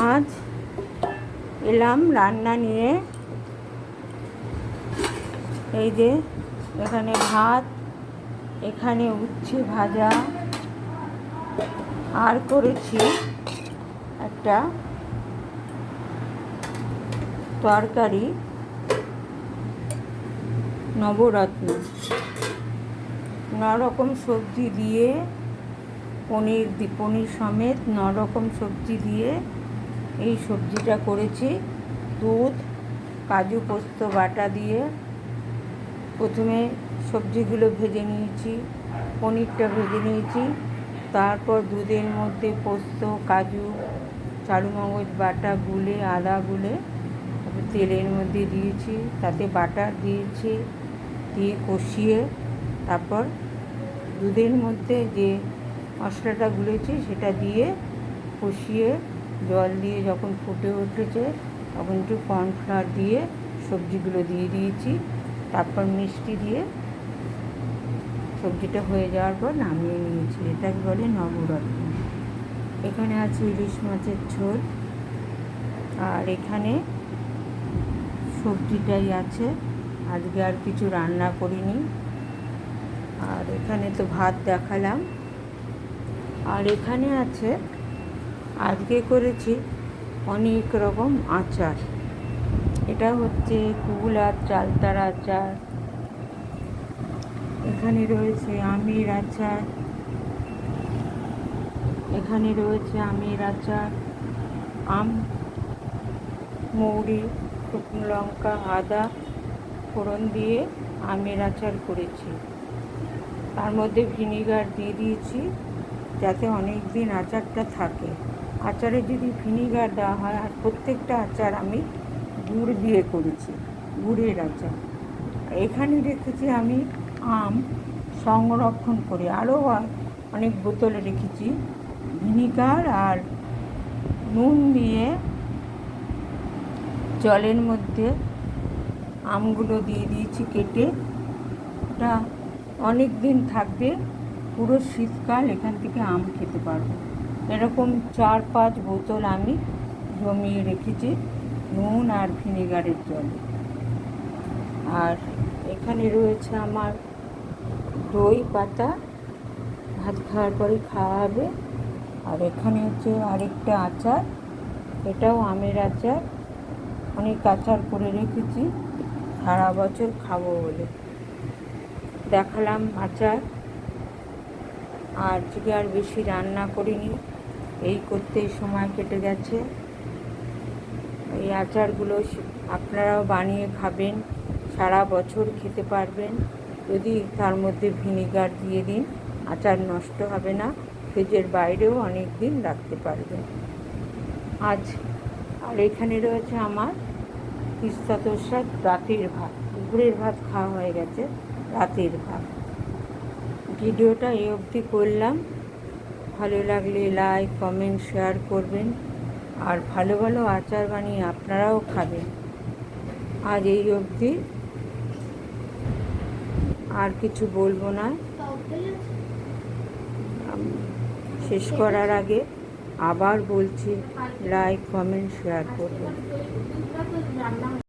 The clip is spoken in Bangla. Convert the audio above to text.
আজ এলাম রান্না নিয়ে। এই যে এখানে ভাত, এখানে উচ্ছে ভাজা, আর করেছি একটা তরকারি নবরত্ন, নরকম সবজি দিয়ে পনির সমেত নরকম সবজি দিয়ে এই সবজিটা করেছি। দুধ, কাজু পোস্ত বাটা দিয়ে প্রথমে সবজিগুলো ভেজে নিয়েছি, পনিরটা ভেজে নিয়েছি। তারপর দুধের মধ্যে পোস্ত, কাজু, চারুমগজ বাটা গুলে, আদা গুলে তেলের মধ্যে দিয়েছি, তাতে বাটার দিয়েছি, দিয়ে কষিয়ে তারপর দুধের মধ্যে যে মশলাটা গুলেছি সেটা দিয়ে কষিয়ে জল দিয়ে যখন ফুটে উঠেছে তখন একটু কর্নফ্লাওয়ার দিয়ে সবজিগুলো দিয়ে দিয়েছি। তারপর মিষ্টি দিয়ে সবজিটা হয়ে যাওয়ার পর নামিয়ে নিয়েছি। এটাকে বলে নবরত্ন। এখানে আছে ইলিশ মাছের ঝোল, আর এখানে সবজিটাই আছে। আজকে আর কিছু রান্না করিনি। আর এখানে তো ভাত দেখালাম। আর এখানে আছে, আজকে করেছি অনেক রকম আচার। এটা হচ্ছে কুল আর চালতার আচার, এখানে রয়েছে আমের আচার, এখানে রয়েছে আমের আচার, আম, মৌরি, শুকনো লঙ্কা, আদা ফোড়ন দিয়ে আমের আচার করেছি। তার মধ্যে ভিনিগার দিয়ে দিয়েছি যাতে অনেক দিন আচারটা থাকে। আচারে যদি ভিনিগার দেওয়া হয়, আর প্রত্যেকটা আচার আমি গুড় দিয়ে করেছি, গুড়ের আচার। এখানে রেখেছি আমি আম সংরক্ষণ করে, আরও অনেক বোতলে রেখেছি। ভিনিগার আর নুন দিয়ে জলের মধ্যে আমগুলো দিয়ে দিয়েছি কেটে। এটা অনেক দিন থাকবে, পুরো শীতকাল এখান থেকে আম খেতে পারবো। এরকম 4-5 বোতল আমি জমিয়ে রেখেছি নুন আর ভিনিগারের জলে। আর এখানে রয়েছে আমার দই পাতা, ভাত খাওয়ার পরে খাওয়া হবে। আর এখানে হচ্ছে আরেকটা আচার, এটাও আমের আচার। অনেক আচার করে রেখেছি, সারা বছর খাবো বলে। দেখালাম আচার। আর আজকে আর বেশি রান্না করিনি, এই করতেই সময় কেটে গেছে। এই আচারগুলো আপনারাও বানিয়ে খাবেন, সারা বছর খেতে পারবেন। যদি তার মধ্যে ভিনিগার দিয়ে দিন, আচার নষ্ট হবে না, ফ্রিজের বাইরেও অনেক দিন রাখতে পারবেন। আর এখানে রয়েছে আমার তিস্তা তোষা রাতের ভাত। দুপুরের ভাত খাওয়া হয়ে গেছে, রাতের ভাত। ভিডিওটা এই অবধি করলাম। ভালো লাগলে লাইক, কমেন্ট, শেয়ার করবেন। আর ভালো ভালো আচার বানিয়ে আপনারাও খাবেন। আজ এই অবধি, আর কিছু বলবো না। শেষ করার আগে আবার বলছি, লাইক, কমেন্ট, শেয়ার করবেন।